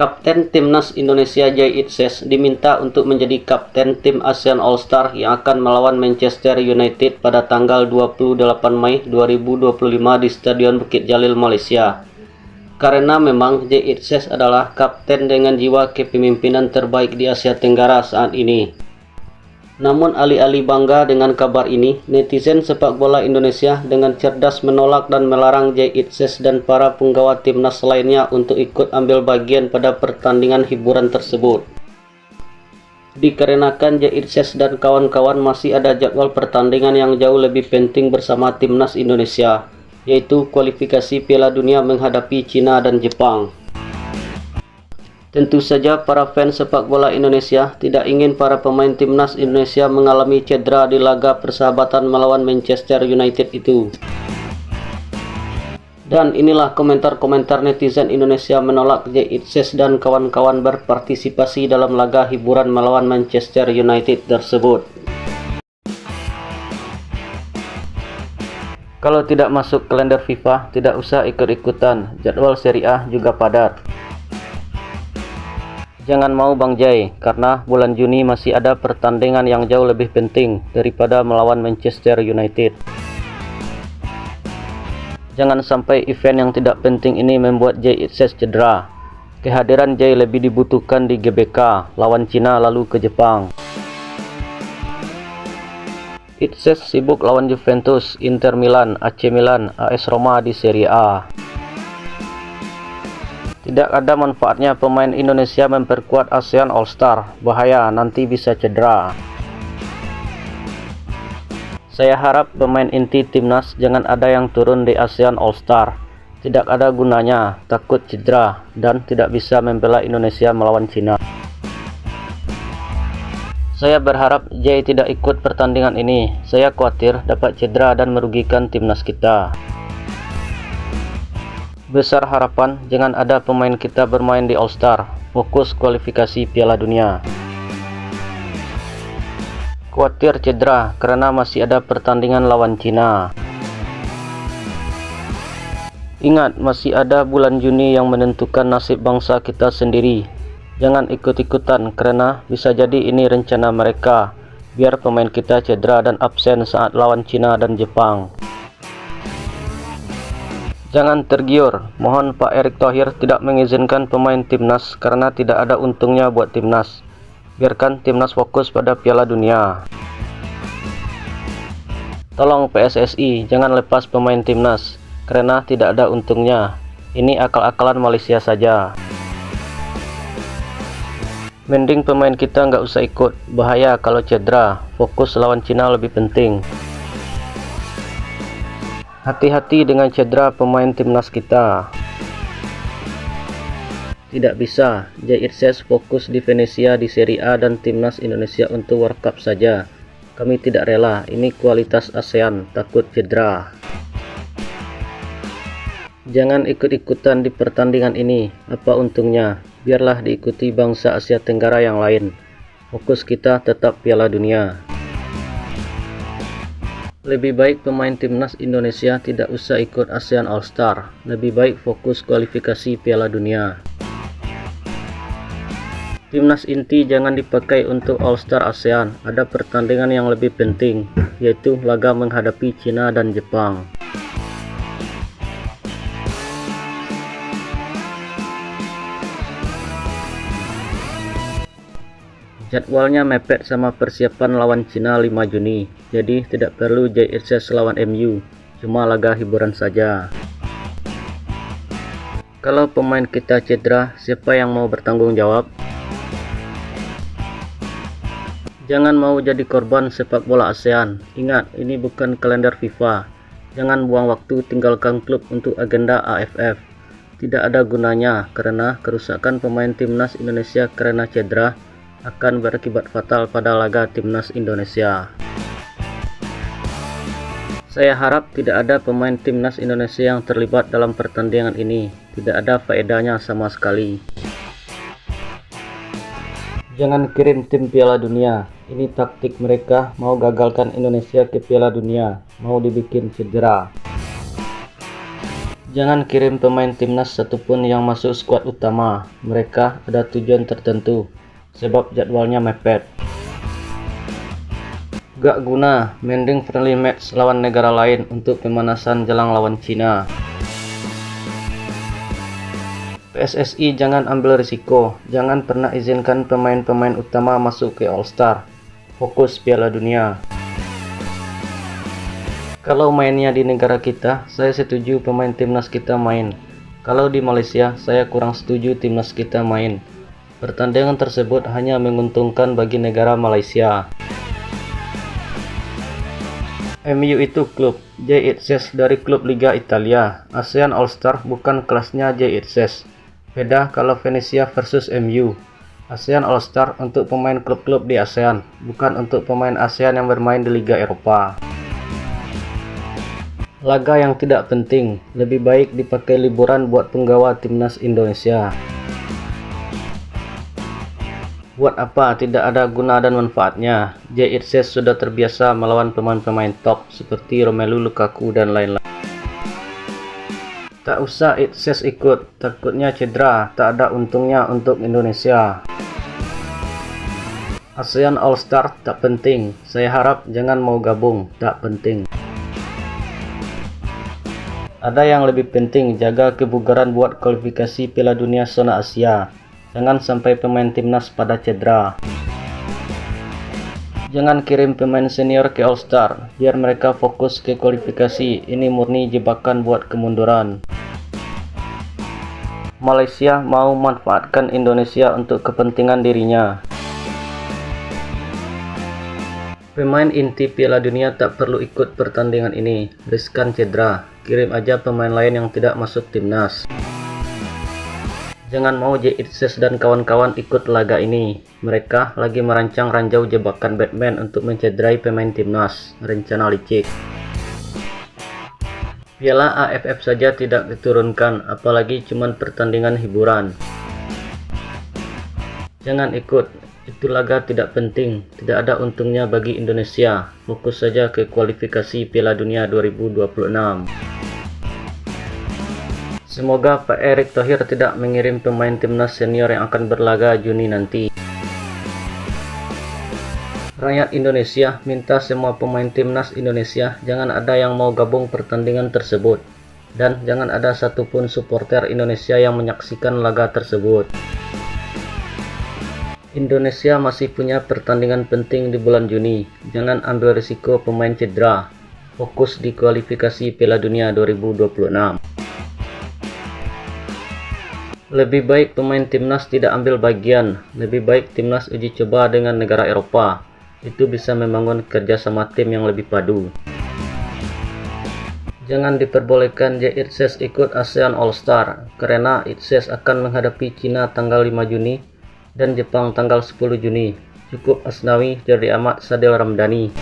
Kapten Timnas Indonesia Jay Itzes diminta untuk menjadi kapten tim ASEAN All-Star yang akan melawan Manchester United pada tanggal 28 Mei 2025 di Stadion Bukit Jalil, Malaysia. Karena memang Jay Itzes adalah kapten dengan jiwa kepemimpinan terbaik di Asia Tenggara saat ini. Namun alih-alih bangga dengan kabar ini, netizen sepak bola Indonesia dengan cerdas menolak dan melarang Jay Itzes dan para penggawa timnas lainnya untuk ikut ambil bagian pada pertandingan hiburan tersebut. Dikarenakan Jay Itzes dan kawan-kawan masih ada jadwal pertandingan yang jauh lebih penting bersama timnas Indonesia, yaitu kualifikasi Piala Dunia menghadapi Cina dan Jepang. Tentu saja para fans sepak bola Indonesia tidak ingin para pemain timnas Indonesia mengalami cedera di laga persahabatan melawan Manchester United itu. Dan inilah komentar-komentar netizen Indonesia menolak Jay Itzes dan kawan-kawan berpartisipasi dalam laga hiburan melawan Manchester United tersebut. Kalau tidak masuk kalender FIFA, tidak usah ikut-ikutan. Jadwal Serie A juga padat. Jangan mau Bang Jay, karena bulan Juni masih ada pertandingan yang jauh lebih penting daripada melawan Manchester United. Jangan sampai event yang tidak penting ini membuat Jay Itzes cedera. Kehadiran Jay lebih dibutuhkan di GBK, lawan Cina lalu ke Jepang. Itzes sibuk lawan Juventus, Inter Milan, AC Milan, AS Roma di Serie A. Tidak ada manfaatnya pemain Indonesia memperkuat ASEAN All-Star. Bahaya, nanti bisa cedera. Saya harap pemain inti timnas jangan ada yang turun di ASEAN All-Star. Tidak ada gunanya, takut cedera, dan tidak bisa membela Indonesia melawan Cina. Saya berharap Jay tidak ikut pertandingan ini. Saya khawatir dapat cedera dan merugikan timnas kita. Besar harapan jangan ada pemain kita bermain di All-Star. Fokus kualifikasi Piala Dunia. Khawatir cedera karena masih ada pertandingan lawan Cina. Ingat, masih ada bulan Juni yang menentukan nasib bangsa kita sendiri. Jangan ikut-ikutan karena bisa jadi ini rencana mereka biar pemain kita cedera dan absen saat lawan Cina dan Jepang. Jangan tergiur, mohon Pak Erick Thohir tidak mengizinkan pemain timnas karena tidak ada untungnya buat timnas. Biarkan timnas fokus pada Piala Dunia. Tolong PSSI jangan lepas pemain timnas karena tidak ada untungnya. Ini akal-akalan Malaysia saja. Mending pemain kita nggak usah ikut, bahaya kalau cedera. Fokus lawan Cina lebih penting. Hati-hati dengan cedera pemain timnas kita. Tidak bisa, Jay Itzes fokus di Venesia di Serie A dan timnas Indonesia untuk World Cup saja. Kami tidak rela, ini kualitas ASEAN, takut cedera. Jangan ikut-ikutan di pertandingan ini, apa untungnya? Biarlah diikuti bangsa Asia Tenggara yang lain. Fokus kita tetap Piala Dunia. Lebih baik pemain timnas Indonesia tidak usah ikut ASEAN All-Star. Lebih baik fokus kualifikasi Piala Dunia. Timnas inti jangan dipakai untuk All-Star ASEAN. Ada pertandingan yang lebih penting, yaitu laga menghadapi Cina dan Jepang. Jadwalnya mepet sama persiapan lawan Cina 5 Juni, jadi tidak perlu Jay Itzes lawan MU, cuma laga hiburan saja. Kalau pemain kita cedera, siapa yang mau bertanggung jawab? Jangan mau jadi korban sepak bola ASEAN. Ingat, ini bukan kalender FIFA. Jangan buang waktu tinggalkan klub untuk agenda AFF. Tidak ada gunanya, karena kerusakan pemain timnas Indonesia karena cedera akan berakibat fatal pada laga timnas Indonesia. Saya harap tidak ada pemain timnas Indonesia yang terlibat dalam pertandingan ini. Tidak ada faedahnya sama sekali. Jangan kirim tim Piala Dunia. Ini taktik mereka, mau gagalkan Indonesia ke Piala Dunia, mau dibikin cedera. Jangan kirim pemain timnas satupun yang masuk skuad utama. Mereka ada tujuan tertentu, sebab jadwalnya mepet. Gak guna, mending friendly match lawan negara lain untuk pemanasan jelang lawan Cina. PSSI jangan ambil risiko, jangan pernah izinkan pemain-pemain utama masuk ke All Star. Fokus Piala Dunia. Kalau mainnya di negara kita, saya setuju pemain timnas kita main. Kalau di Malaysia, saya kurang setuju timnas kita main. Pertandingan tersebut hanya menguntungkan bagi negara Malaysia. MU itu klub, J-Itses dari klub Liga Italia. ASEAN All-Star bukan kelasnya J-Itses. Beda kalau Venezia versus MU. ASEAN All-Star untuk pemain klub-klub di ASEAN, bukan untuk pemain ASEAN yang bermain di Liga Eropa. Laga yang tidak penting, lebih baik dipakai liburan buat penggawa timnas Indonesia. Buat apa, tidak ada guna dan manfaatnya. J-Itses sudah terbiasa melawan pemain-pemain top seperti Romelu Lukaku dan lain-lain. Tak usah Itses ikut, takutnya cedera, tak ada untungnya untuk Indonesia. ASEAN All-Star tak penting, saya harap jangan mau gabung, tak penting. Ada yang lebih penting, jaga kebugaran buat kualifikasi Piala Dunia zona Asia. Jangan sampai pemain timnas pada cedera. Jangan kirim pemain senior ke All Star, biar mereka fokus ke kualifikasi. Ini murni jebakan buat kemunduran. Malaysia mau manfaatkan Indonesia untuk kepentingan dirinya. Pemain inti Piala Dunia tak perlu ikut pertandingan ini, riskan cedera. Kirim aja pemain lain yang tidak masuk timnas. Jangan mau J-Itses dan kawan-kawan ikut laga ini. Mereka lagi merancang ranjau jebakan Batman untuk mencederai pemain timnas. Rencana licik. Piala AFF saja tidak diturunkan, apalagi cuman pertandingan hiburan. Jangan ikut. Itu laga tidak penting, tidak ada untungnya bagi Indonesia. Fokus saja ke kualifikasi Piala Dunia 2026. Semoga Pak Erick Thohir tidak mengirim pemain timnas senior yang akan berlaga Juni nanti. Rakyat Indonesia minta semua pemain timnas Indonesia jangan ada yang mau gabung pertandingan tersebut. Dan jangan ada satupun supporter Indonesia yang menyaksikan laga tersebut. Indonesia masih punya pertandingan penting di bulan Juni. Jangan ambil risiko pemain cedera. Fokus di kualifikasi Piala Dunia 2026. Lebih baik pemain timnas tidak ambil bagian. Lebih baik timnas uji coba dengan negara Eropa. Itu bisa membangun kerjasama tim yang lebih padu. Jangan diperbolehkan J-Itses ikut ASEAN All-Star, karena Itses akan menghadapi Cina tanggal 5 Juni dan Jepang tanggal 10 Juni. Cukup Asnawi, Jardi Ahmad, Sadil Ramdhani.